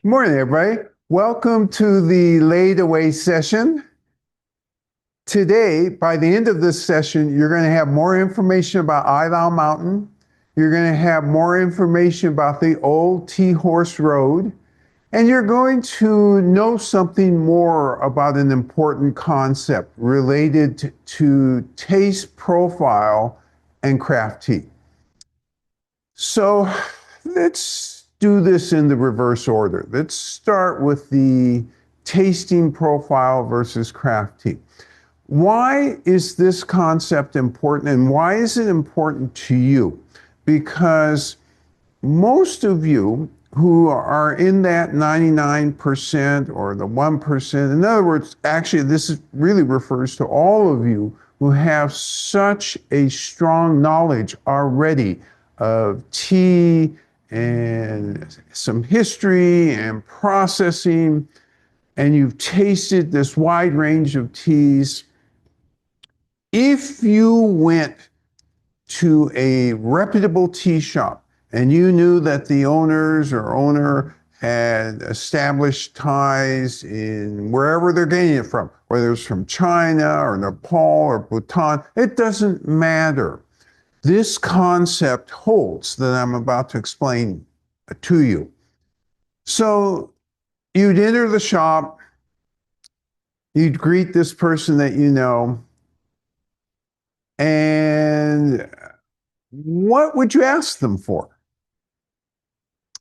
Good morning, everybody. Welcome to the laid away session. Today, by the end of this session, you're going to have more information about Idle Mountain. You're going to have more information about the old T-Horse Road. And you're going to know something more about an important concept related to taste profile and craft tea. So let's do this in the reverse order. Let's start with the tasting profile versus craft tea. Why is this concept important and why is it important to you? Because most of you who are in that 99% or the 1%, in other words, actually, really refers to all of you who have such a strong knowledge already of tea and some history and processing, and you've tasted this wide range of teas. If you went to a reputable tea shop and you knew that the owner had established ties in wherever they're getting it from, whether it's from China or Nepal or Bhutan, it doesn't matter. This concept holds that I'm about to explain to you. So you'd enter the shop, you'd greet this person that you know, and what would you ask them for?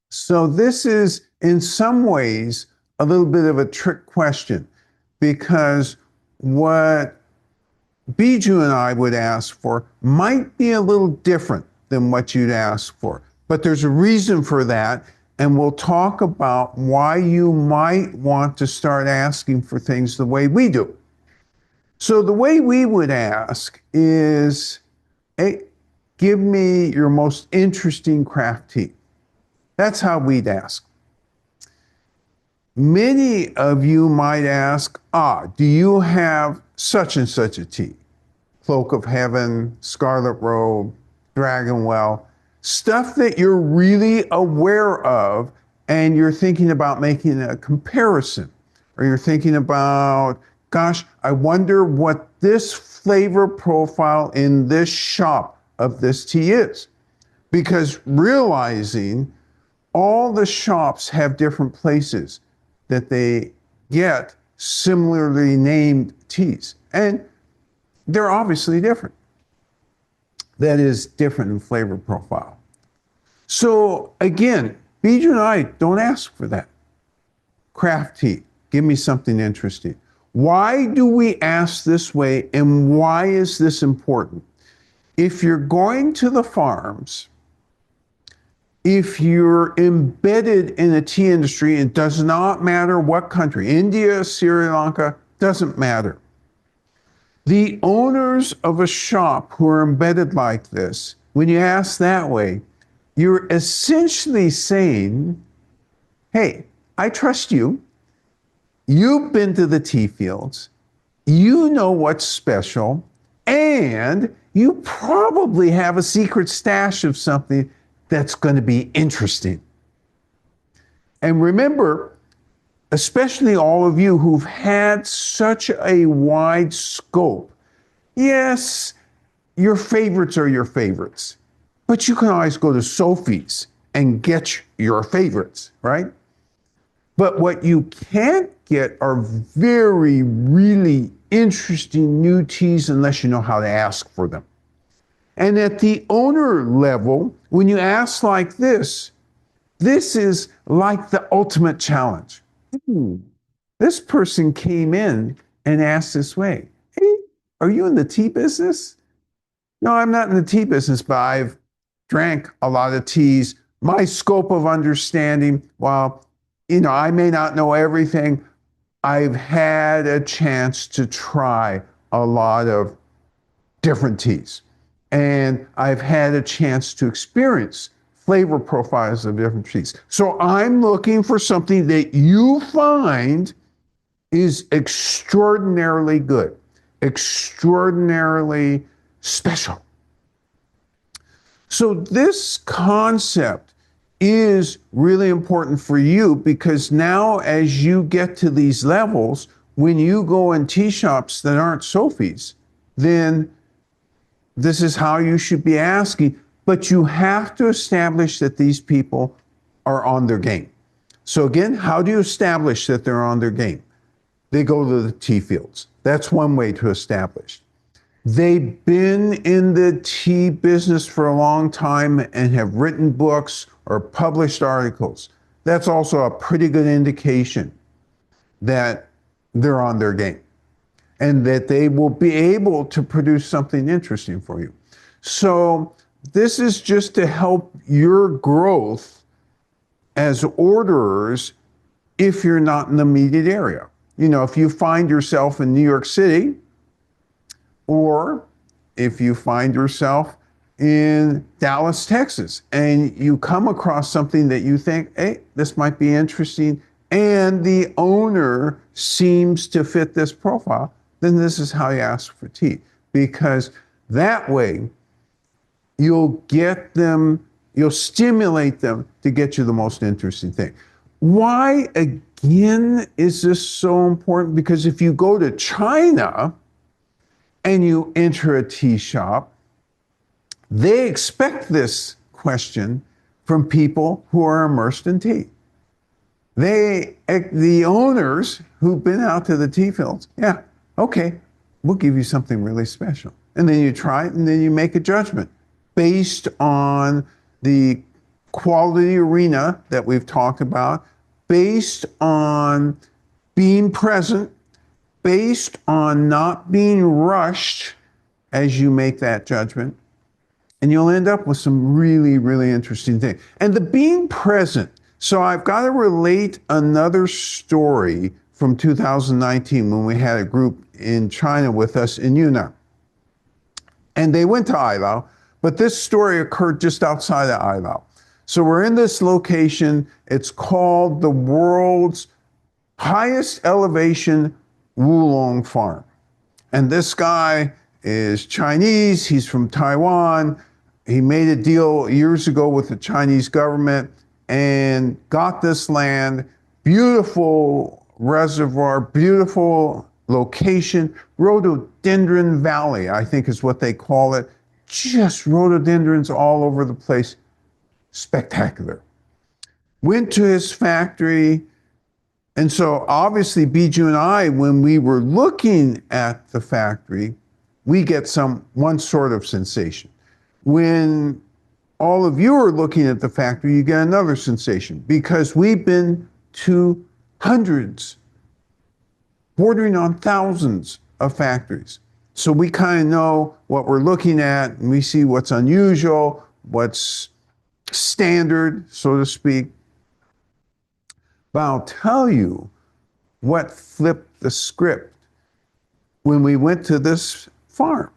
So this is, in some ways, a little bit of a trick question, because what Biju and I would ask for might be a little different than what you'd ask for. But there's a reason for that, and we'll talk about why you might want to start asking for things the way we do. So the way we would ask is, hey, give me your most interesting craft tea. That's how we'd ask. Many of you might ask, do you have such and such a tea? Cloak of Heaven, Scarlet Robe, Dragon Well, stuff that you're really aware of and you're thinking about making a comparison. Or you're thinking about, gosh, I wonder what this flavor profile in this shop of this tea is. Because realizing all the shops have different places that they get similarly named teas. And they're obviously different. That is different in flavor profile. So again, Biju and I don't ask for that. Craft tea, give me something interesting. Why do we ask this way and why is this important? If you're going to the farms, if you're embedded in a tea industry, it does not matter what country, India, Sri Lanka, doesn't matter. The owners of a shop who are embedded like this, when you ask that way, you're essentially saying, hey, I trust you. You've been to the tea fields. You know what's special. And you probably have a secret stash of something that's going to be interesting. And remember, especially all of you who've had such a wide scope, yes, your favorites are your favorites, but you can always go to Sophie's and get your favorites, right? But what you can't get are really interesting new teas unless you know how to ask for them. And at the owner level, when you ask like this is like the ultimate challenge. This person came in and asked this way, hey, are you in the tea business? No, I'm not in the tea business, but I've drank a lot of teas. My scope of understanding, while, I may not know everything, I've had a chance to try a lot of different teas. And I've had a chance to experience flavor profiles of different teas. So I'm looking for something that you find is extraordinarily good, extraordinarily special. So this concept is really important for you, because now as you get to these levels, when you go in tea shops that aren't Sophie's, then this is how you should be asking. But you have to establish that these people are on their game. So again, how do you establish that they're on their game? They go to the tea fields. That's one way to establish. They've been in the tea business for a long time and have written books or published articles. That's also a pretty good indication that they're on their game and that they will be able to produce something interesting for you. So this is just to help your growth as orderers if you're not in the immediate area. You know, if you find yourself in New York City, or if you find yourself in Dallas, Texas, and you come across something that you think, hey, this might be interesting, and the owner seems to fit this profile, then this is how you ask for tea. Because that way, you'll get them, you'll stimulate them to get you the most interesting thing. Why, again, is this so important? Because if you go to China and you enter a tea shop, they expect this question from people who are immersed in tea. The owners who've been out to the tea fields, yeah, okay, we'll give you something really special. And then you try it, and then you make a judgment based on the quality arena that we've talked about, based on being present, based on not being rushed as you make that judgment. And you'll end up with some really, really interesting things. And the being present. So I've got to relate another story from 2019 when we had a group in China with us in Yunnan. And they went to Ailao, but this story occurred just outside of Ailao. So we're in this location. It's called the world's highest elevation Wulong Farm. And this guy is Chinese. He's from Taiwan. He made a deal years ago with the Chinese government and got this land. Beautiful reservoir, beautiful location. Rhododendron Valley, I think is what they call it. Just rhododendrons all over the place. Spectacular. Went to his factory. And so obviously Bijou and I, when we were looking at the factory, we get one sort of sensation. When all of you are looking at the factory, you get another sensation, because we've been to hundreds, bordering on thousands of factories. So we kind of know what we're looking at, and we see what's unusual, what's standard, so to speak. But I'll tell you what flipped the script when we went to this farm.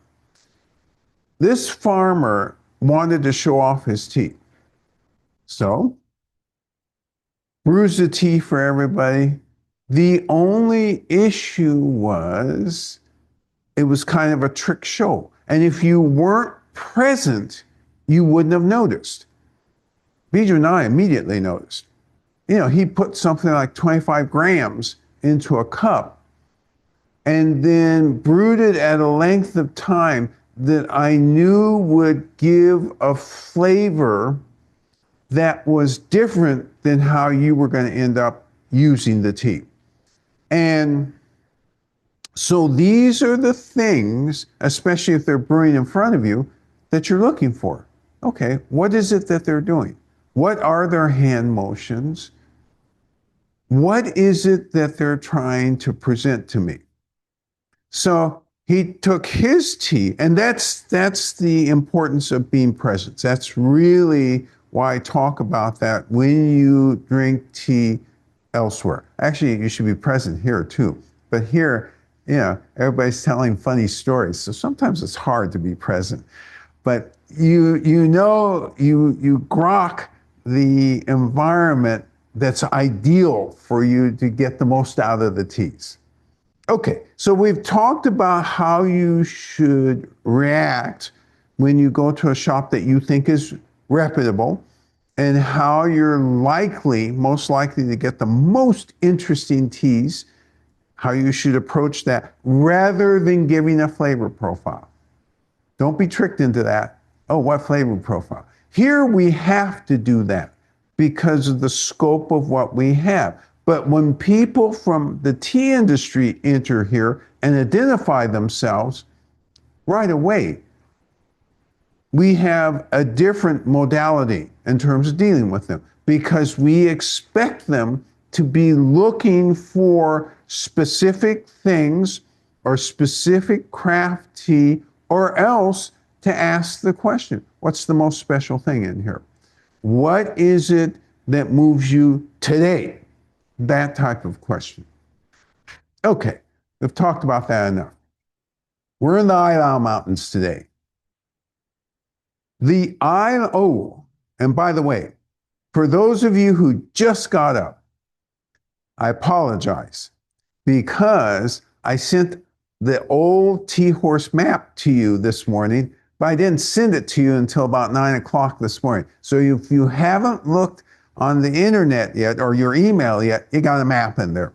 This farmer wanted to show off his tea. So, brews the tea for everybody. The only issue was it was kind of a trick show. And if you weren't present, you wouldn't have noticed. Bijou and I immediately noticed. You know, he put something like 25 grams into a cup and then brewed it at a length of time that I knew would give a flavor that was different than how you were going to end up using the tea. And so these are the things, especially if they're brewing in front of you, that you're looking for. Okay, what is it that they're doing? What are their hand motions? What is it that they're trying to present to me? So he took his tea, and that's the importance of being present. That's really why I talk about that when you drink tea elsewhere. Actually, you should be present here too. But here, you know, everybody's telling funny stories, so sometimes it's hard to be present. But you grok the environment that's ideal for you to get the most out of the teas. Okay, so we've talked about how you should react when you go to a shop that you think is reputable. and how you're most likely to get the most interesting teas, how you should approach that rather than giving a flavor profile. Don't be tricked into that. Oh, what flavor profile? Here we have to do that because of the scope of what we have. But when people from the tea industry enter here and identify themselves, right away, we have a different modality in terms of dealing with them because we expect them to be looking for specific things or specific craft tea, or else to ask the question, what's the most special thing in here? What is it that moves you today? That type of question. Okay, we've talked about that enough. We're in the Ilau Mountains today. And by the way, for those of you who just got up, I apologize because I sent the old Tea Horse map to you this morning, but I didn't send it to you until about 9 o'clock this morning. So if you haven't looked on the internet yet or your email yet, you got a map in there.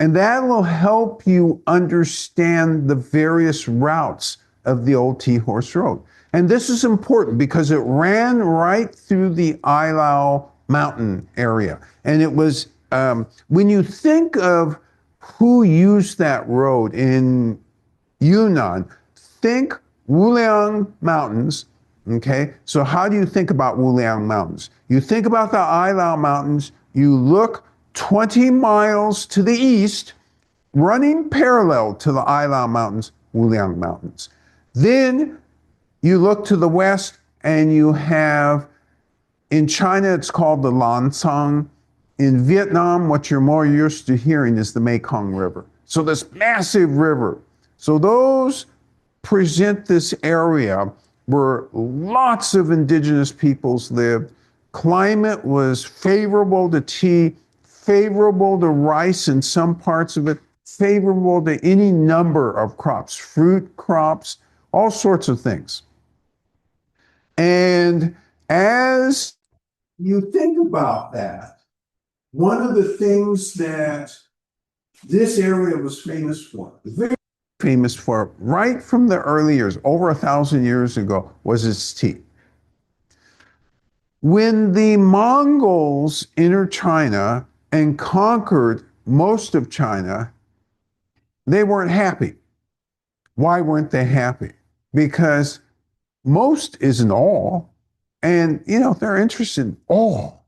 And that will help you understand the various routes of the old Tea Horse Road. And this is important because it ran right through the Ilau mountain area. And it was, when you think of who used that road in Yunnan, think Wuliang Mountains, okay? So how do you think about Wuliang Mountains? You think about the Ilau Mountains, you look 20 miles to the east, running parallel to the Ilau Mountains, Wuliang Mountains. Then you look to the west and you have, in China, it's called the Lancang. In Vietnam, what you're more used to hearing is the Mekong River. So this massive river. So those present this area where lots of indigenous peoples lived. Climate was favorable to tea, favorable to rice in some parts of it, favorable to any number of crops, fruit crops, all sorts of things. And as you think about that, one of the things that this area was famous for, very famous for, right from the early years, over 1,000 years ago, was its tea. When the Mongols entered China and conquered most of China, they weren't happy. Why weren't they happy? Because most isn't all. And, they're interested in all.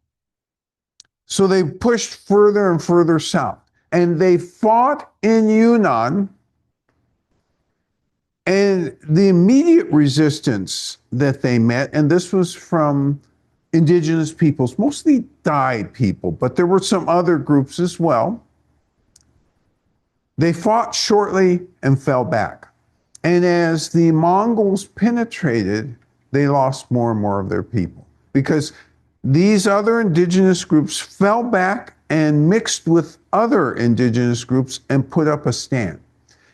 So they pushed further and further south. And they fought in Yunnan. And the immediate resistance that they met, and this was from indigenous peoples, mostly Dai people, but there were some other groups as well. They fought shortly and fell back. And as the Mongols penetrated, they lost more and more of their people because these other indigenous groups fell back and mixed with other indigenous groups and put up a stand.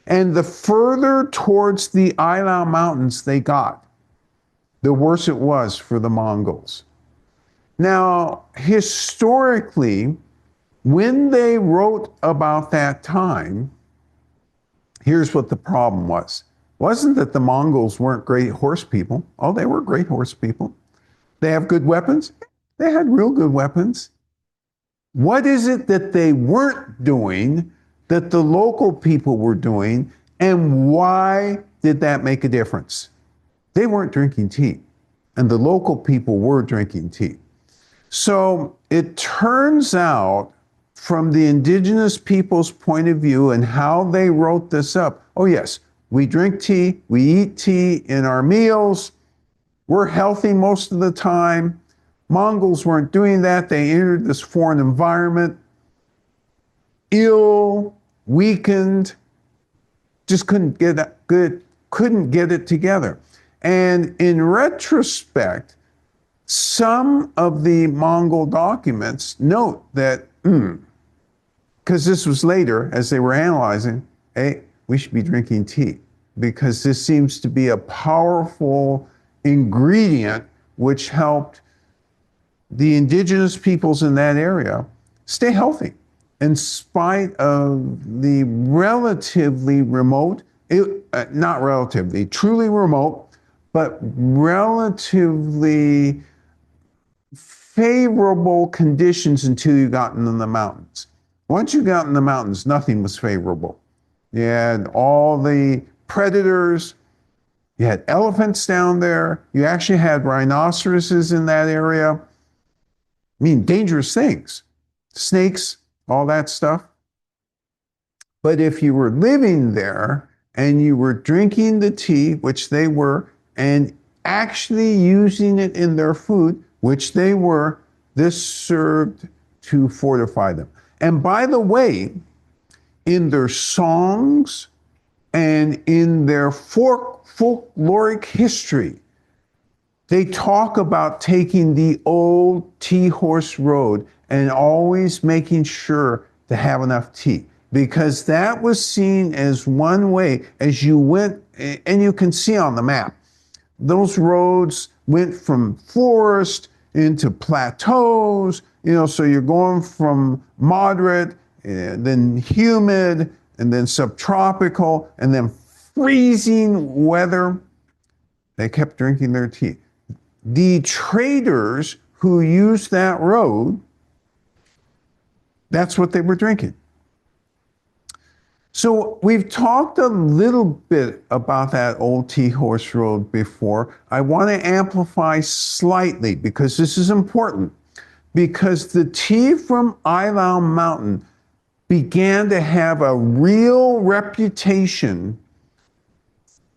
And the further towards the Ilau Mountains they got, the worse it was for the Mongols. Now, historically, when they wrote about that time, here's what the problem was. It wasn't that the Mongols weren't great horse people. Oh, they were great horse people. They have good weapons. They had real good weapons. What is it that they weren't doing that the local people were doing, and why did that make a difference? They weren't drinking tea, and the local people were drinking tea. So it turns out, from the indigenous people's point of view and how they wrote this up, oh yes, we drink tea, we eat tea in our meals, we're healthy most of the time. Mongols weren't doing that. They entered this foreign environment, ill, weakened, just couldn't get it together. And in retrospect, some of the Mongol documents note that, because this was later, as they were analyzing, hey, we should be drinking tea, because this seems to be a powerful ingredient which helped the indigenous peoples in that area stay healthy in spite of the relatively remote, not relatively, truly remote, but relatively favorable conditions until you got into the mountains. Once you got in the mountains, nothing was favorable. You had all the predators, you had elephants down there, you actually had rhinoceroses in that area. I mean, dangerous things, snakes, all that stuff. But if you were living there and you were drinking the tea, which they were, and actually using it in their food, which they were, this served to fortify them. And by the way, in their songs and in their folkloric history, they talk about taking the old tea horse road and always making sure to have enough tea, because that was seen as one way as you went, and you can see on the map, those roads went from forest into plateaus, so you're going from moderate, then humid, and then subtropical, and then freezing weather. They kept drinking their tea. The traders who used that road, that's what they were drinking. So we've talked a little bit about that old tea horse road before. I want to amplify slightly because this is important, because the tea from Ilau Mountain began to have a real reputation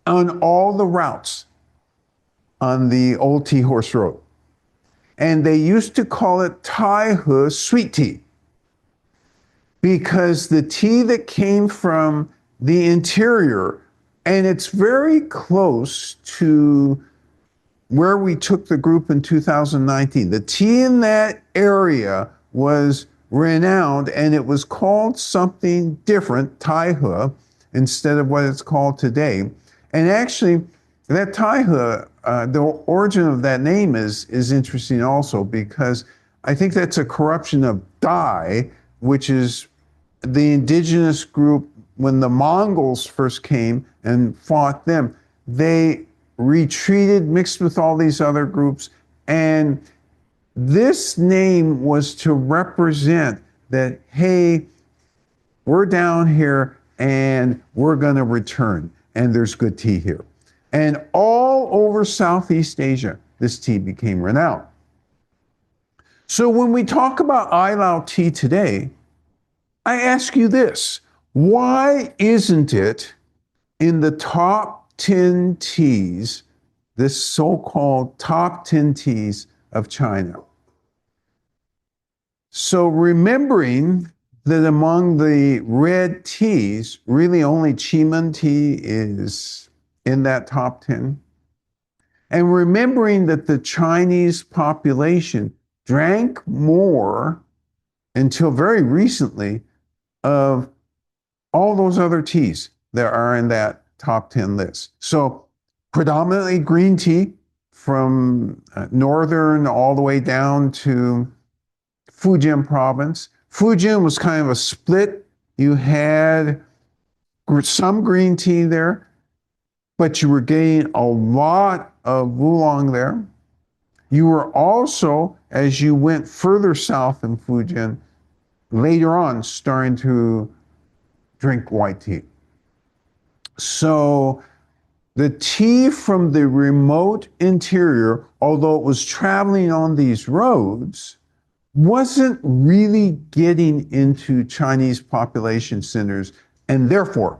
on all the routes on the old tea horse road. And they used to call it Tai He sweet tea, because the tea that came from the interior, and it's very close to where we took the group in 2019. The tea in that area was renowned, and it was called something different, Tai He, instead of what it's called today. And actually, that Tai He, the origin of that name is interesting also, because I think that's a corruption of Dai, which is the indigenous group. When the Mongols first came and fought them, they retreated, mixed with all these other groups, and this name was to represent that, hey, we're down here and we're going to return, and there's good tea here. And all over Southeast Asia, this tea became renowned. So when we talk about Ilau tea today, I ask you this: why isn't it in the top 10 teas, this so-called top 10 teas of China? So remembering that among the red teas, really only Qimeng tea is in that top 10. And remembering that the Chinese population drank more until very recently of all those other teas that are in that top 10 list. So predominantly green tea from northern all the way down to Fujian province. Fujian was kind of a split. You had some green tea there, but you were getting a lot of oolong there. You were also, as you went further south in Fujian, later on starting to drink white tea. So the tea from the remote interior, although it was traveling on these roads, wasn't really getting into Chinese population centers, and therefore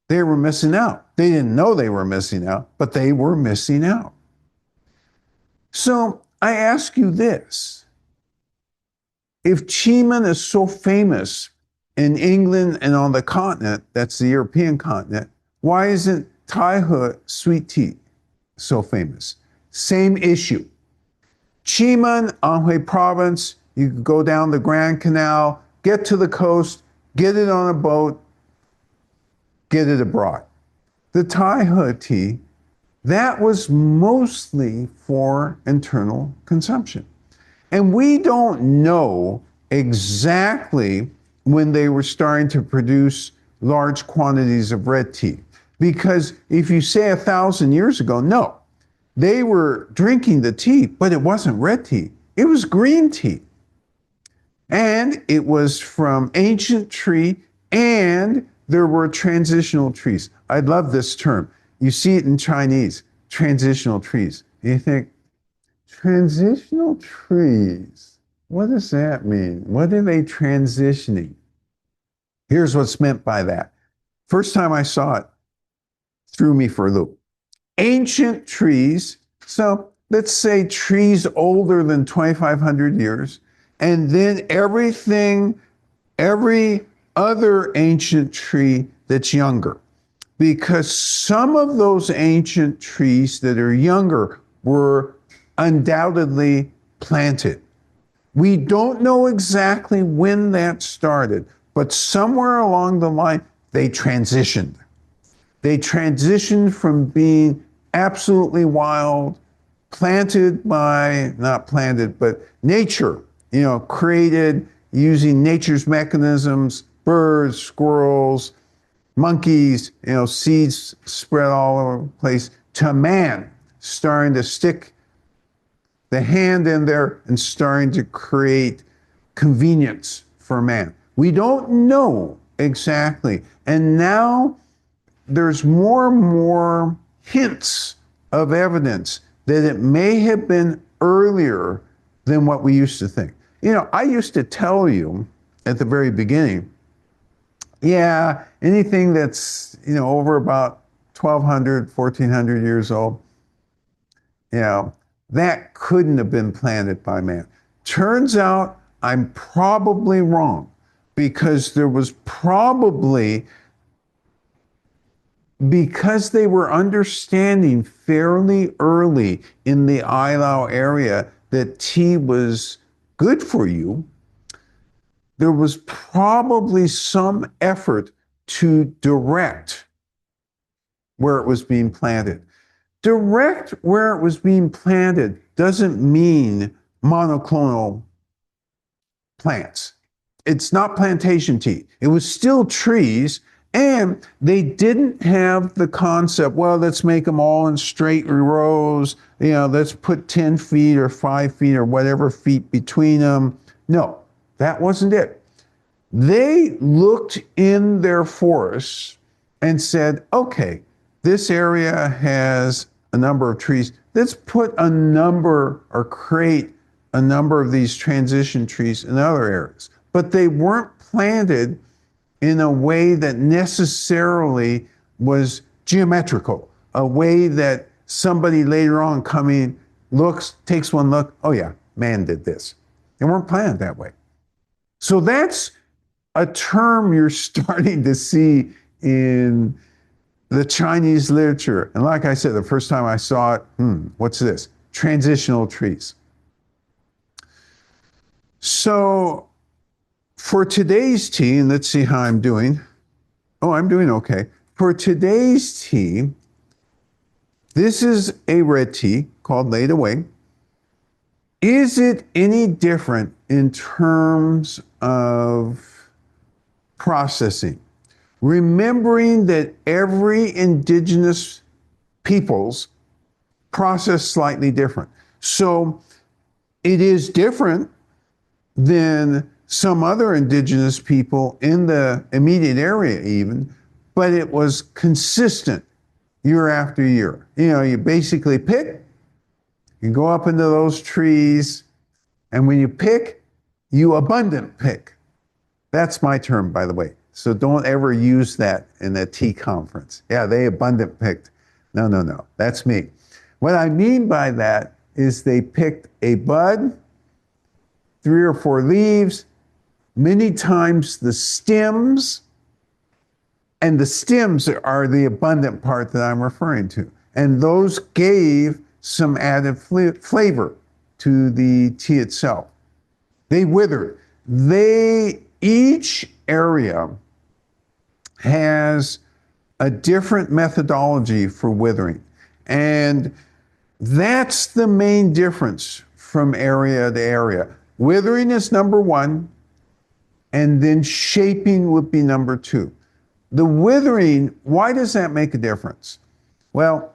they were missing out. They didn't know they were missing out, but they were missing out. So I ask you this: if Qimeng is so famous in England and on the continent, that's the European continent, why isn't Tai He sweet tea so famous? Same issue. Qimeng, Anhui province, you could go down the Grand Canal, get to the coast, get it on a boat, get it abroad. The Tai He tea, that was mostly for internal consumption. And we don't know exactly when they were starting to produce large quantities of red tea. Because if you say 1,000 years ago, no, they were drinking the tea, but it wasn't red tea. It was green tea. And it was from ancient tree, and there were transitional trees. I love this term. You see it in Chinese, transitional trees. And you think, transitional trees, what does that mean? What are they transitioning? Here's what's meant by that. First time I saw it, threw me for a loop. Ancient trees, so let's say trees older than 2,500 years, and then every other ancient tree that's younger. Because some of those ancient trees that are younger were undoubtedly planted. We don't know exactly when that started, but somewhere along the line, they transitioned. They transitioned from being absolutely wild, planted by, not planted, but nature, created using nature's mechanisms, birds, squirrels, monkeys, seeds spread all over the place, to man starting to stick the hand in there and starting to create convenience for man. We don't know exactly. And now there's more and more hints of evidence that it may have been earlier than what we used to think. I used to tell you at the very beginning, yeah, anything that's, over about 1,200, 1,400 years old, that couldn't have been planted by man. Turns out I'm probably wrong, because there was probably, because they were understanding fairly early in the Ilau area that tea was good for you, there was probably some effort to direct where it was being planted. Direct where it was being planted doesn't mean monoclonal plants. It's not plantation tea. It was still trees, and they didn't have the concept, well, let's make them all in straight rows, let's put 10 feet or 5 feet or whatever feet between them. No, that wasn't it. They looked in their forests and said, okay, this area has a number of trees. Let's put a number or create a number of these transition trees in other areas. But they weren't planted in a way that necessarily was geometrical, a way that somebody later on coming looks, takes one look, oh yeah, man did this. They weren't planted that way. So that's a term you're starting to see in the Chinese literature. And like I said, the first time I saw it, what's this? Transitional trees. So for today's tea, and let's see how I'm doing. Oh, I'm doing okay. For today's tea, this is a red tea called Laid Away. Is it any different in terms of processing? Remembering that every indigenous peoples process slightly different. So it is different than some other indigenous people in the immediate area even, but it was consistent year after year. You basically pick, you go up into those trees, and when you pick, you abundant pick. That's my term, by the way. So don't ever use that in a tea conference. Yeah, they abundant picked. No, that's me. What I mean by that is they picked a bud, 3 or 4 leaves, many times the stems, and the stems are the abundant part that I'm referring to. And those gave some added flavor to the tea itself. They withered. Each area has a different methodology for withering. And that's the main difference from area to area. Withering is number one, and then shaping would be number two. The withering, why does that make a difference? Well,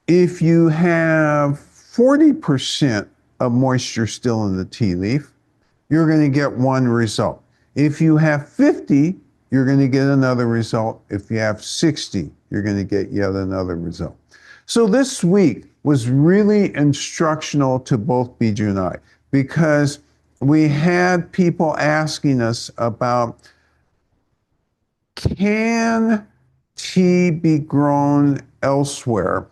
if you have 40% of moisture still in the tea leaf, you're going to get one result. If you have 50, you're going to get another result. If you have 60, you're going to get yet another result. So this week was really instructional to both Bijou and I, because we had people asking us about, can tea be grown elsewhere,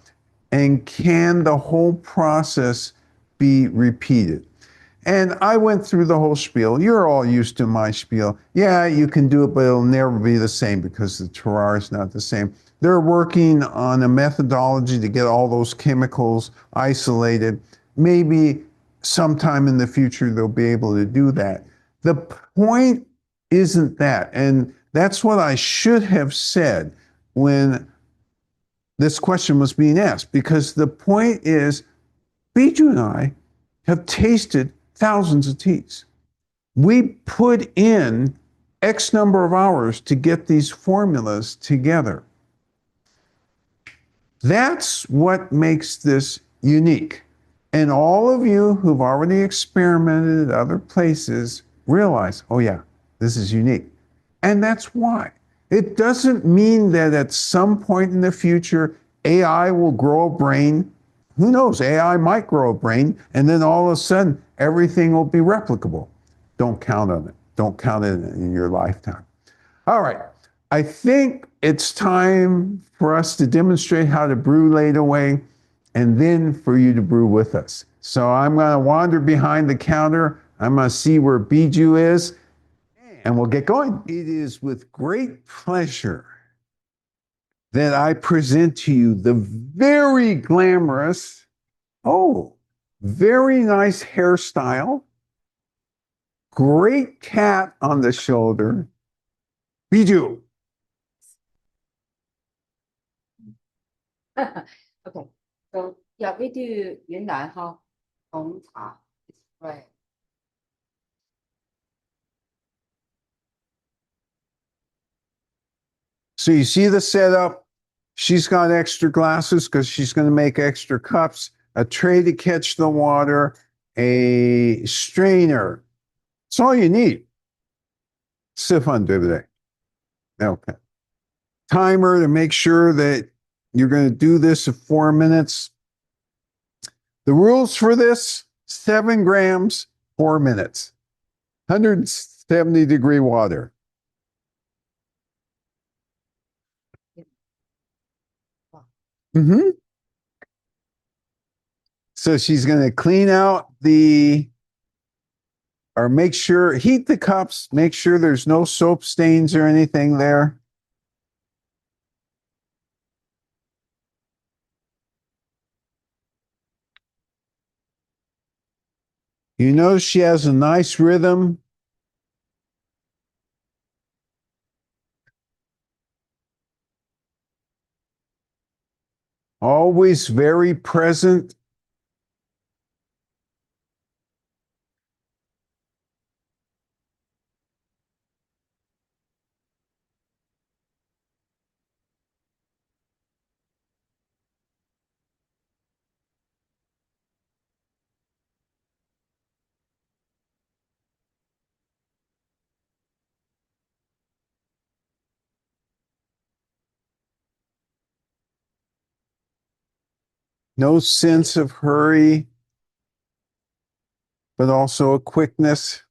and can the whole process be repeated? And I went through the whole spiel. You're all used to my spiel. Yeah, you can do it, but it'll never be the same because the terroir is not the same. They're working on a methodology to get all those chemicals isolated. Maybe sometime in the future they'll be able to do that. The point isn't that. And that's what I should have said when this question was being asked, because the point is, Bijou and I have tasted thousands of teas. We put in X number of hours to get these formulas together. That's what makes this unique. And all of you who've already experimented at other places realize, oh yeah, this is unique. And that's why. It doesn't mean that at some point in the future, AI will grow a brain. Who knows? AI might grow a brain, and then all of a sudden, everything will be replicable. Don't count on it. Don't count it in your lifetime. All right. I think it's time for us to demonstrate how to brew laid away, and then for you to brew with us. So I'm going to wander behind the counter. I'm going to see where Bijou is, and we'll get going. It is with great pleasure that I present to you the very glamorous, very nice hairstyle, great cat on the shoulder, Bijou. Okay, so yeah, we do Yunnan Hong Cha. It's right. So you see the setup. She's got extra glasses because she's going to make extra cups, a tray to catch the water, a strainer. That's all you need. C'est fun, today. Okay. Timer to make sure that you're going to do this in 4 minutes. The rules for this, 7 grams, 4 minutes. 170-degree water. Mm-hmm. So she's going to clean out or make sure, heat the cups, make sure there's no soap stains or anything there. You notice she has a nice rhythm. Always very present. No sense of hurry, but also a quickness.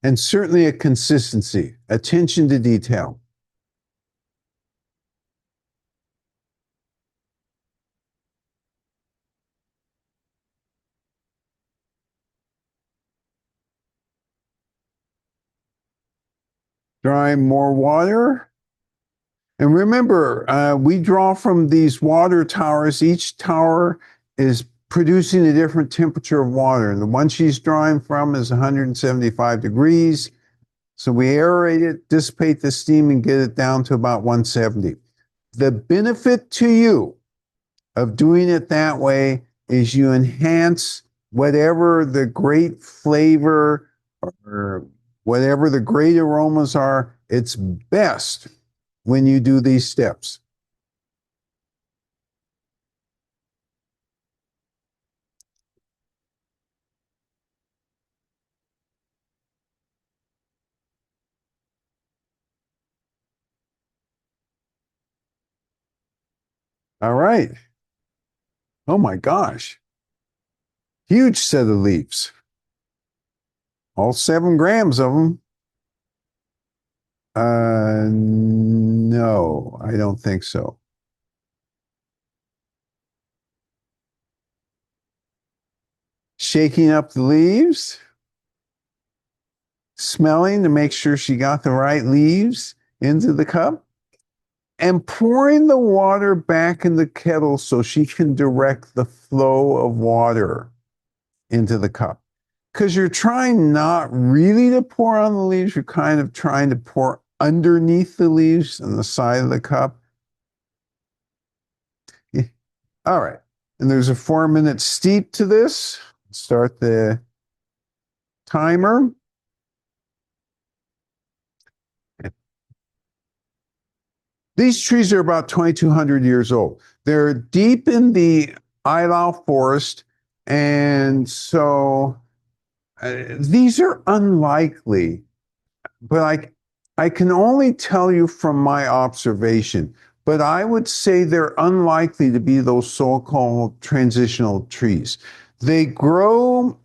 And certainly a consistency, attention to detail. Drawing more water. And remember, we draw from these water towers. Each tower is producing a different temperature of water. And the one she's drawing from is 175 degrees. So we aerate it, dissipate the steam, and get it down to about 170. The benefit to you of doing it that way is you enhance whatever the great flavor or whatever the great aromas are. It's best when you do these steps. All right. Oh my gosh. Huge set of leaves. All 7 grams of them. No, I don't think so. Shaking up the leaves, smelling to make sure she got the right leaves into the cup, and pouring the water back in the kettle so she can direct the flow of water into the cup. Because you're trying not really to pour on the leaves, you're kind of trying to pour underneath the leaves on the side of the cup. Yeah. All right. And there's a 4-minute steep to this. Start the timer. These trees are about 2,200 years old. They're deep in the Islau forest. And so these are unlikely, but I can only tell you from my observation, but I would say they're unlikely to be those so-called transitional trees. They grow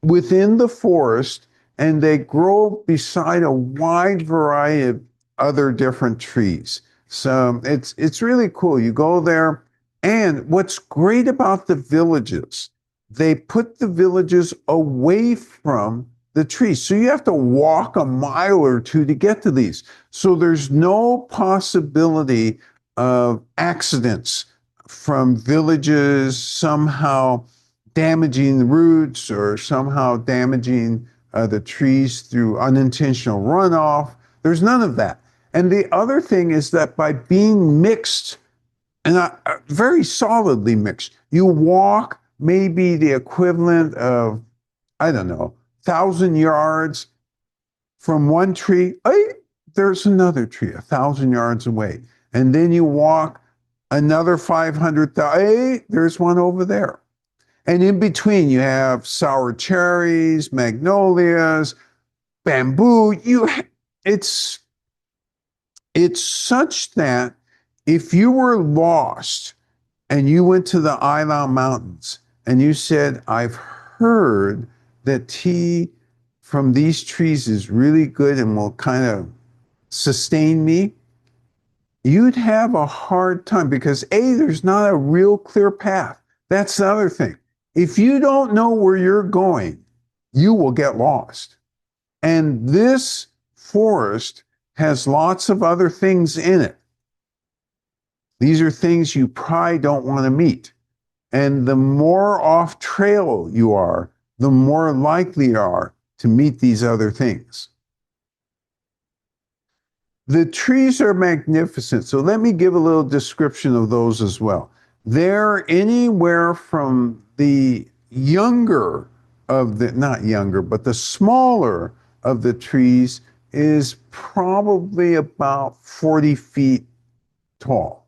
within the forest and they grow beside a wide variety of other different trees. So it's really cool. You go there, and what's great about the villages, they put the villages away from the trees. So you have to walk a mile or two to get to these. So there's no possibility of accidents from villages somehow damaging the roots or somehow damaging the trees through unintentional runoff. There's none of that. And the other thing is that by being mixed, and very solidly mixed, you walk maybe the equivalent of, I don't know, 1,000 yards from one tree. Hey, there's another tree 1,000 yards away. And then you walk another 500,000. Hey, there's one over there. And in between, you have sour cherries, magnolias, bamboo. It's such that if you were lost and you went to the Islau Mountains and you said, I've heard that tea from these trees is really good and will kind of sustain me, you'd have a hard time because A, there's not a real clear path. That's the other thing. If you don't know where you're going, you will get lost. And this forest has lots of other things in it. These are things you probably don't want to meet. And the more off trail you are, the more likely you are to meet these other things. The trees are magnificent. So let me give a little description of those as well. They're anywhere from the younger of the, not younger, but the smaller of the trees is probably about 40 feet tall.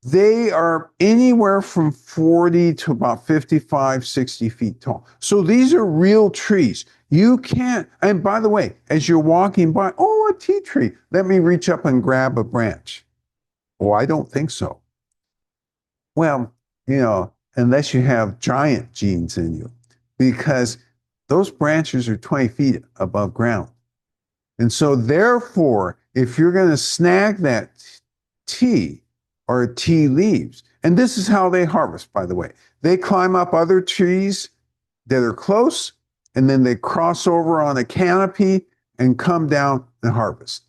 They are anywhere from 40 to about 55, 60 feet tall. So these are real trees. You can't, and by the way, as you're walking by, oh, a tea tree, let me reach up and grab a branch. Oh, I don't think so. Well, unless you have giant genes in you, because those branches are 20 feet above ground. And so therefore, if you're going to snag that tea or tea leaves, and this is how they harvest, by the way, they climb up other trees that are close, and then they cross over on a canopy and come down and harvest.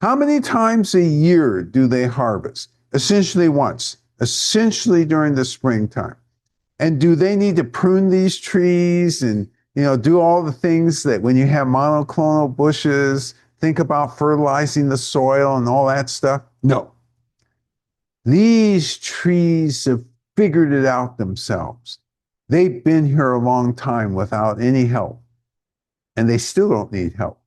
How many times a year do they harvest? Essentially once, essentially during the springtime. And do they need to prune these trees and do all the things that when you have monoclonal bushes, think about fertilizing the soil and all that stuff? No. These trees figured it out themselves. They've been here a long time without any help, and they still don't need help.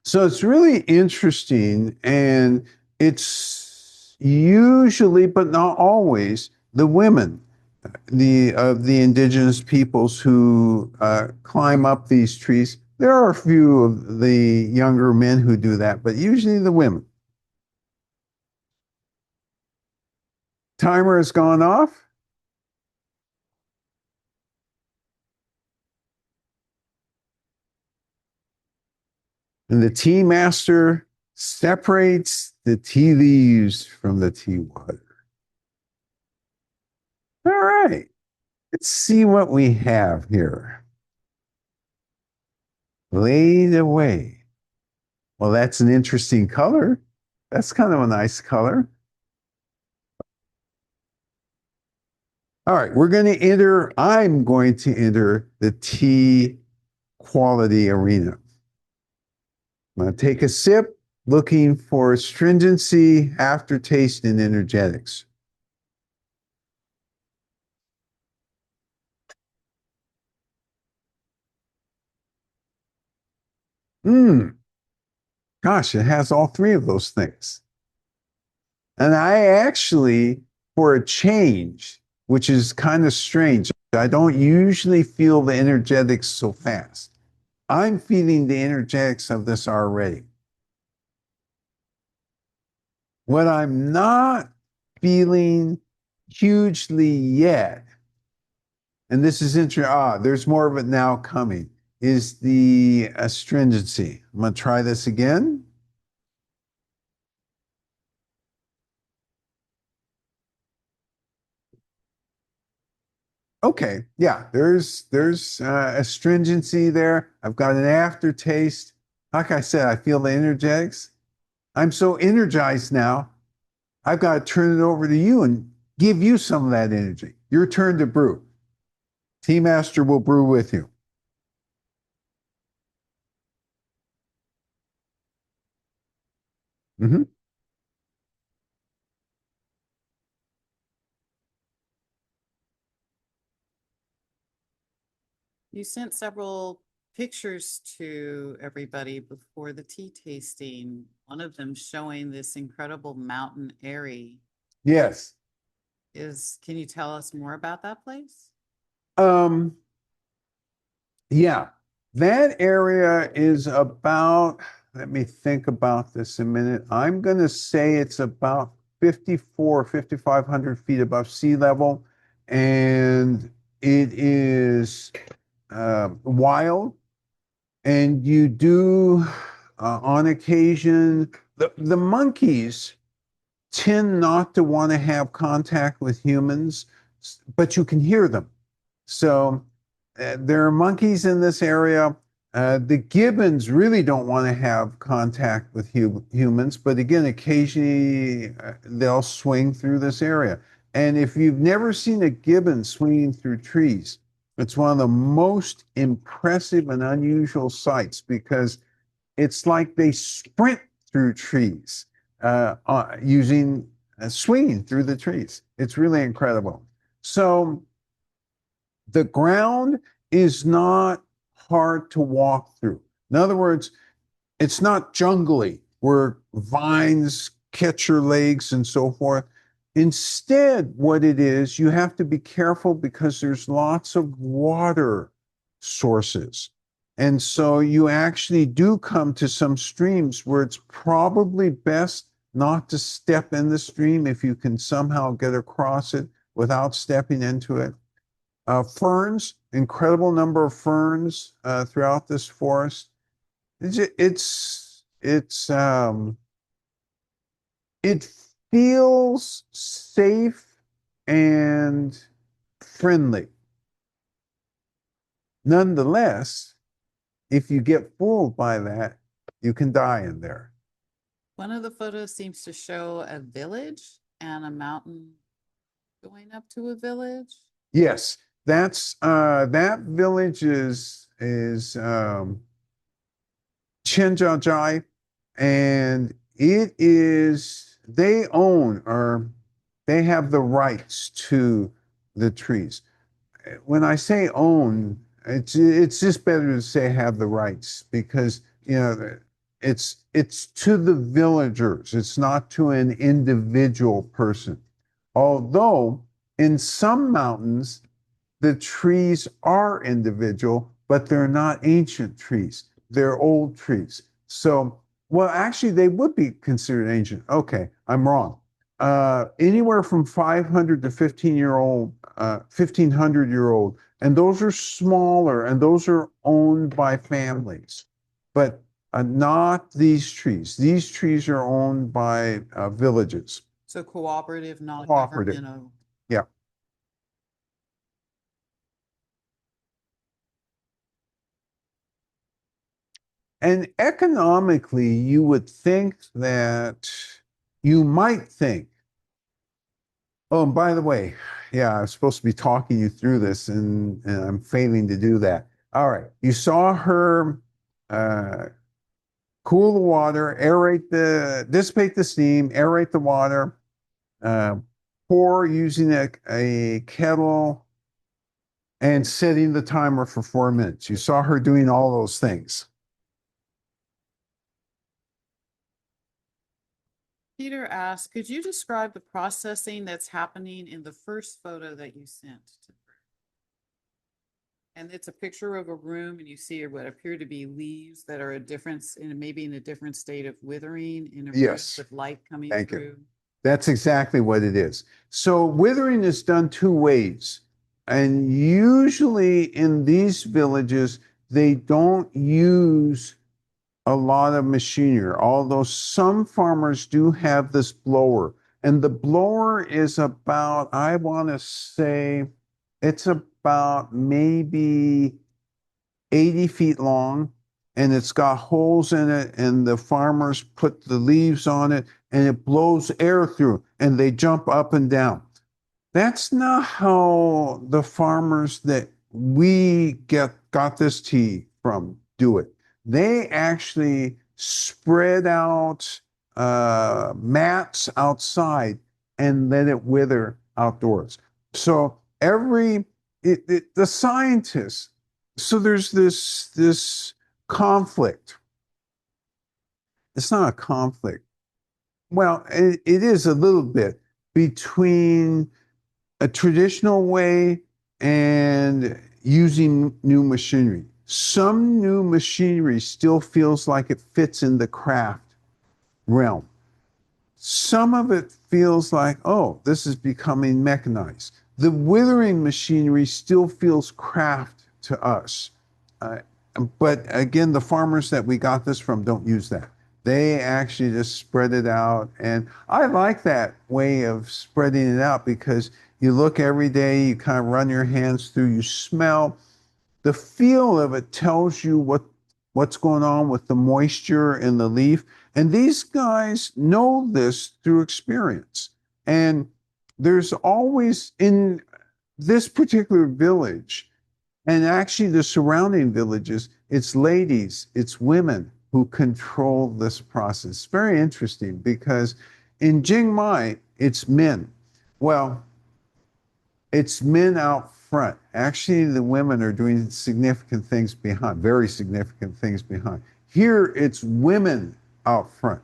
So it's really interesting, and it's usually, but not always, the women, the indigenous peoples who climb up these trees. There are a few of the younger men who do that, but usually the women. Timer has gone off. And the tea master separates the tea leaves from the tea water. All right, let's see what we have here. Laid away. Well, that's an interesting color. That's kind of a nice color. All right, I'm going to enter the tea quality arena. I'm going to take a sip, looking for astringency, aftertaste, and energetics. Gosh, it has all three of those things. And I actually, for a change, which is kind of strange, I don't usually feel the energetics so fast. I'm feeling the energetics of this already. What I'm not feeling hugely yet, and this is interesting, there's more of it now coming, is the astringency. I'm going to try this again. Okay, yeah, there's astringency there. I've got an aftertaste. Like I said, I feel the energetics. I'm so energized now. I've got to turn it over to you and give you some of that energy. Your turn to brew. Tea Master will brew with you. Mm-hmm. You sent several pictures to everybody before the tea tasting, one of them showing this incredible mountain airy. Yes. Can you tell us more about that place? Um, yeah, that area is about, let me think about this a minute. I'm going to say it's about 5,500 feet above sea level. And it is wild. And you do, on occasion, the monkeys tend not to want to have contact with humans, but you can hear them. So there are monkeys in this area. The gibbons really don't want to have contact with humans, but again, occasionally they'll swing through this area. And if you've never seen a gibbon swinging through trees, it's one of the most impressive and unusual sights because it's like they sprint through trees using swinging through the trees. It's really incredible. So the ground is not hard to walk through. In other words, it's not jungly where vines catch your legs and so forth. Instead, what it is, you have to be careful because there's lots of water sources. And so you actually do come to some streams where it's probably best not to step in the stream if you can somehow get across it without stepping into it. Ferns, incredible number of ferns throughout this forest. It feels safe and friendly. Nonetheless, if you get fooled by that, you can die in there. One of the photos seems to show a village and a mountain going up to a village. Yes, that village is Chenjiajai, and it is they own or They have the rights to the trees. When I say own, it's just better to say have the rights because it's to the villagers. It's not to an individual person. Although in some mountains the trees are individual, but they're not ancient trees. They're old trees. So, well, actually, they would be considered ancient. Okay, I'm wrong. Anywhere from 500 to 15-year-old, 1500-year-old, and those are smaller, and those are owned by families, but not these trees. These trees are owned by villages. So cooperative, Cooperative. non-governmental. Yeah. And economically, you would think that you might think, oh, and by the way, yeah, I was supposed to be talking you through this and I'm failing to do that. All right. You saw her cool the water, dissipate the steam, aerate the water, uh, pour using a kettle and setting the timer for 4 minutes. You saw her doing all those things. Peter asked, could you describe the processing that's happening in the first photo that you sent to her? And it's a picture of a room and you see what appear to be leaves that are maybe in a different state of withering in a room Yes. with light coming Thank you. through. That's exactly what it is. So withering is done 2 ways. And usually in these villages, they don't use a lot of machinery, although some farmers do have this blower. And the blower is about, I want to say, it's about maybe 80 feet long, and it's got holes in it, and the farmers put the leaves on it, and it blows air through, and they jump up and down. That's not how the farmers that we got this tea from do it. They actually spread out mats outside and let it wither outdoors. So the scientists, so there's this conflict. It's not a conflict. Well, it is a little bit between a traditional way and using new machinery. Some new machinery still feels like it fits in the craft realm. Some of it feels like, oh, this is becoming mechanized. The withering machinery still feels craft to us. But again, the farmers that we got this from don't use that. They actually just spread it out. And I like that way of spreading it out because you look every day, you kind of run your hands through, you smell. The feel of it tells you what's going on with the moisture in the leaf. And these guys know this through experience. And there's always in this particular village, and actually the surrounding villages, it's ladies, it's women who control this process. It's very interesting because in Chiang Mai, it's men. Well, it's men out front. Actually, the women are doing significant things behind, very significant things behind. Here, it's women out front.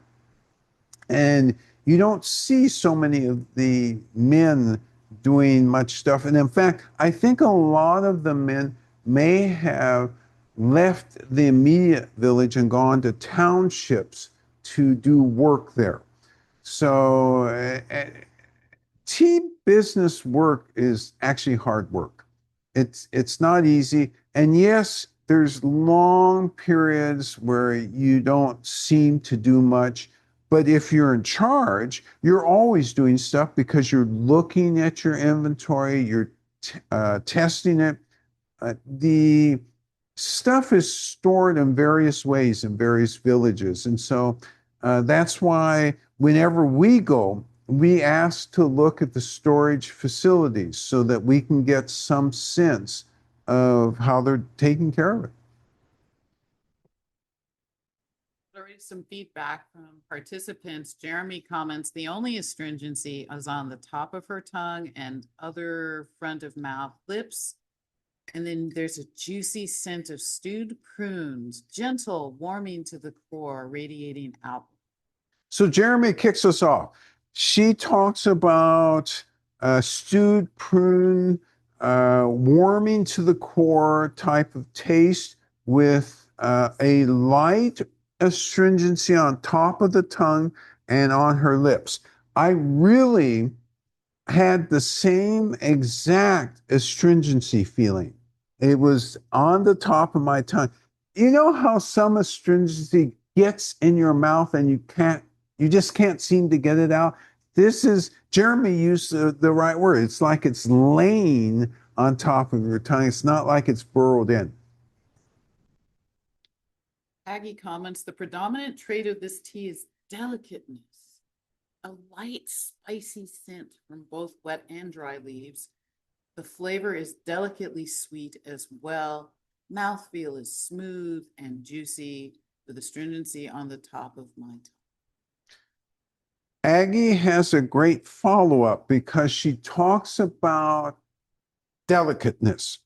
And you don't see so many of the men doing much stuff. And in fact, I think a lot of the men may have left the immediate village and gone to townships to do work there. So tea business work is actually hard work. It's not easy. And yes, there's long periods where you don't seem to do much. But if you're in charge, you're always doing stuff because you're looking at your inventory, you're testing it. The stuff is stored in various ways in various villages. And so that's why whenever we go, we ask to look at the storage facilities so that we can get some sense of how they're taking care of it. Are some feedback from participants. Jeremy comments, the only astringency is on the top of her tongue and other front of mouth, lips. And then there's a juicy scent of stewed prunes, gentle, warming to the core, radiating out. So Jeremy kicks us off. She talks about stewed prune, warming to the core type of taste with a light astringency on top of the tongue and on her lips. I really had the same exact astringency feeling. It was on the top of my tongue. You know how some astringency gets in your mouth and you just can't seem to get it out? Jeremy used the right word. It's like it's laying on top of your tongue. It's not like it's burrowed in. Aggie comments, the predominant trait of this tea is delicateness. A light, spicy scent from both wet and dry leaves. The flavor is delicately sweet as well. Mouthfeel is smooth and juicy with astringency on the top of my tongue. Aggie has a great follow-up because she talks about delicateness.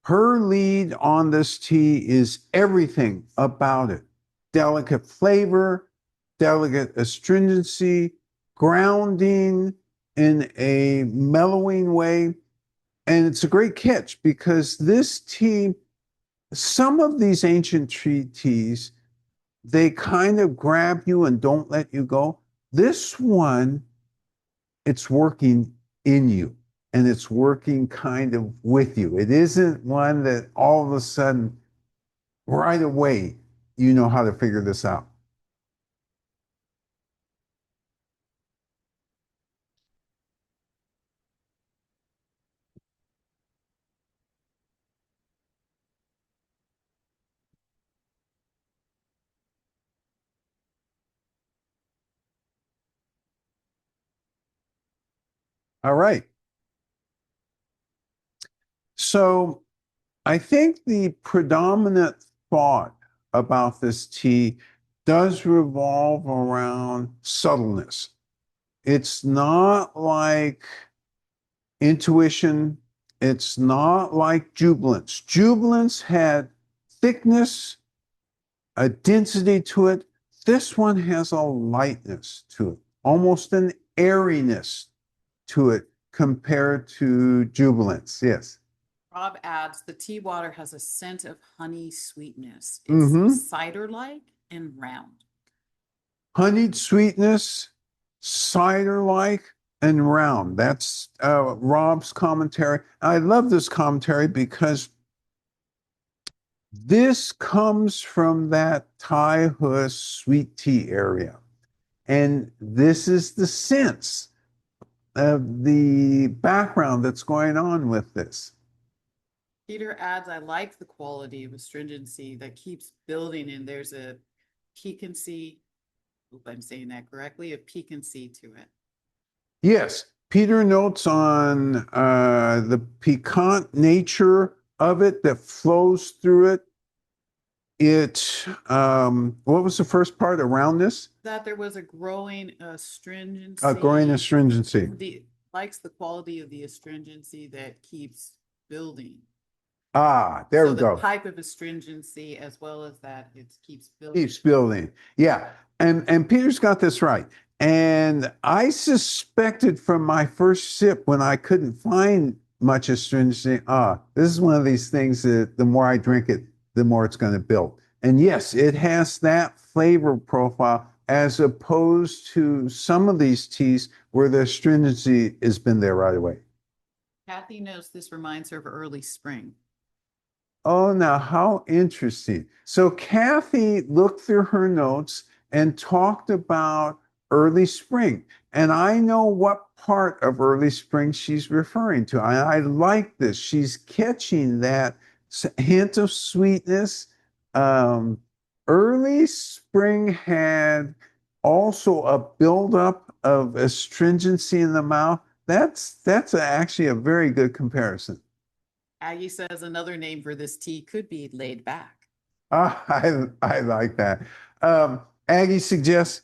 Her lead on this tea is everything about it. Delicate flavor, delicate astringency, grounding in a mellowing way. And it's a great catch because this tea, some of these ancient tree teas, they kind of grab you and don't let you go. This one, it's working in you and it's working kind of with you. It isn't one that all of a sudden, right away, you know how to figure this out. All right. So I think the predominant thought about this tea does revolve around subtleness. It's not like intuition. It's not like jubilance. Jubilance had thickness, a density to it. This one has a lightness to it, almost an airiness to it compared to jubilance. Yes. Rob adds, the tea water has a scent of honey sweetness. It's cider-like and round. Honeyed sweetness, cider-like, and round. That's Rob's commentary. I love this commentary because this comes from that Thai Hus sweet tea area. And this is the sense of the background that's going on with this. Peter adds, I like the quality of astringency that keeps building, and there's a piquancy, hope I'm saying that correctly, a piquancy to it. Yes, Peter notes on the piquant nature of it that flows through it. What was the first part around this? That there was a growing astringency. A growing astringency. Likes the quality of the astringency that keeps building. Ah, there we go. The type of astringency as well as that it keeps building. Keeps building. Yeah. And Peter's got this right. And I suspected from my first sip when I couldn't find much astringency, this is one of these things that the more I drink it, the more it's going to build. And yes, it has that flavor profile as opposed to some of these teas where the astringency has been there right away. Kathy knows this reminds her of early spring. Oh, now how interesting. So Kathy looked through her notes and talked about early spring. And I know what part of early spring she's referring to. I like this. She's catching that hint of sweetness. Early spring had also a buildup of astringency in the mouth. That's actually a very good comparison. Aggie says another name for this tea could be laid back. I like that. Aggie suggests,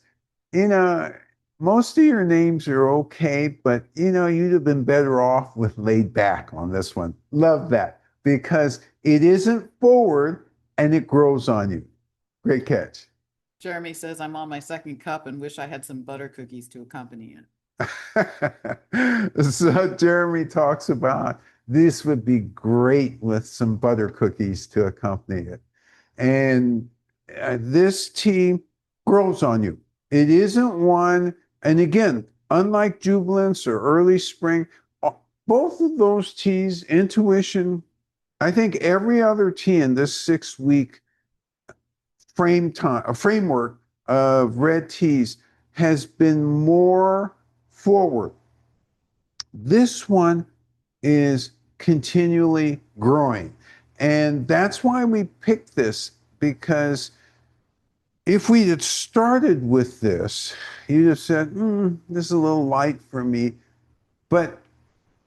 you know, most of your names are okay, but you know, you'd have been better off with laid back on this one. Love that because it isn't forward and it grows on you. Great catch. Jeremy says, I'm on my second cup and wish I had some butter cookies to accompany it. So Jeremy talks about this would be great with some butter cookies to accompany it. And this tea grows on you. It isn't one, and again, unlike jubilance or early spring, both of those teas, intuition, I think every other tea in this 6 week framework of red teas has been more forward. This one is continually growing. And that's why we picked this, because if we had started with this, you'd have said, this is a little light for me. But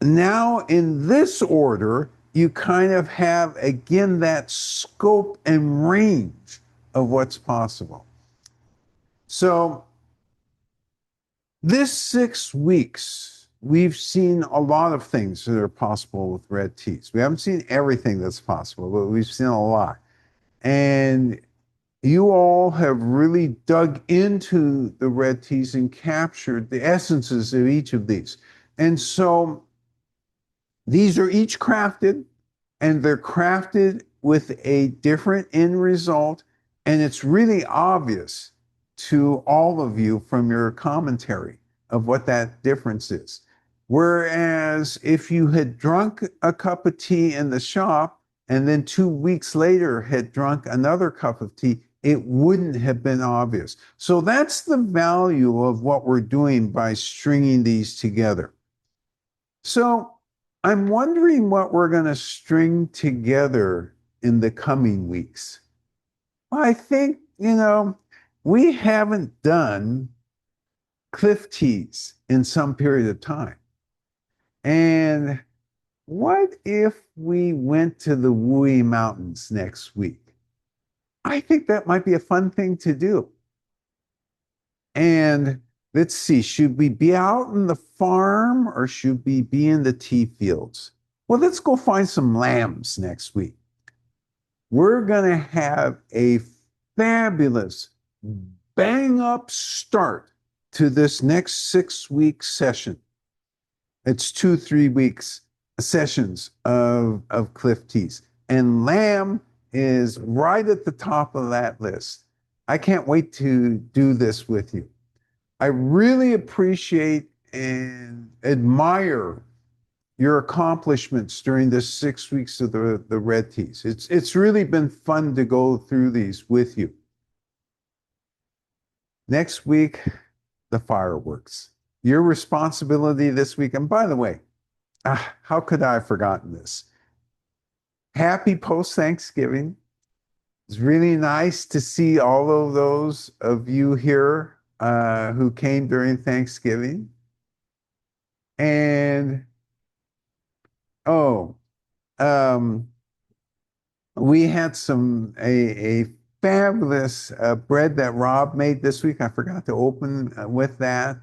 now in this order, you kind of have, again, that scope and range of what's possible. So this 6 weeks, we've seen a lot of things that are possible with red teas. We haven't seen everything that's possible, but we've seen a lot. And you all have really dug into the red teas and captured the essences of each of these. And so these are each crafted, and they're crafted with a different end result. And it's really obvious to all of you from your commentary of what that difference is. Whereas if you had drunk a cup of tea in the shop and then 2 weeks later had drunk another cup of tea, it wouldn't have been obvious. So that's the value of what we're doing by stringing these together. So I'm wondering what we're going to string together in the coming weeks. I think, we haven't done cliff teas in some period of time. And what if we went to the Wuyi Mountains next week? I think that might be a fun thing to do. And let's see, should we be out in the farm or should we be in the tea fields? Well, let's go find some lambs next week. We're going to have a fabulous bang up start to this next 6 week session. It's 2-3 weeks sessions of cliff teas. And lamb is right at the top of that list. I can't wait to do this with you. I really appreciate and admire your accomplishments during this 6 weeks of the red teas. It's really been fun to go through these with you. Next week, the fireworks. Your responsibility this week, and by the way, how could I have forgotten this? Happy post-Thanksgiving. It's really nice to see all of those of you here who came during Thanksgiving. And, we had a fabulous bread that Rob made this week. I forgot to open with that.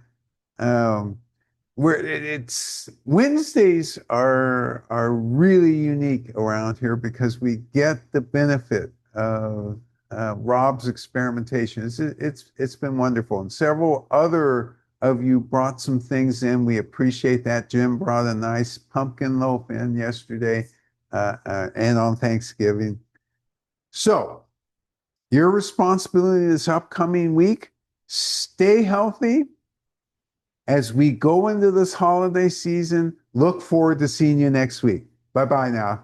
It's Wednesdays are really unique around here because we get the benefit of Rob's experimentation. It's been wonderful, and several other of you brought some things in. We appreciate that. Jim brought a nice pumpkin loaf in yesterday and on Thanksgiving. So your responsibility this upcoming week: stay healthy. As we go into this holiday season, look forward to seeing you next week. Bye-bye now.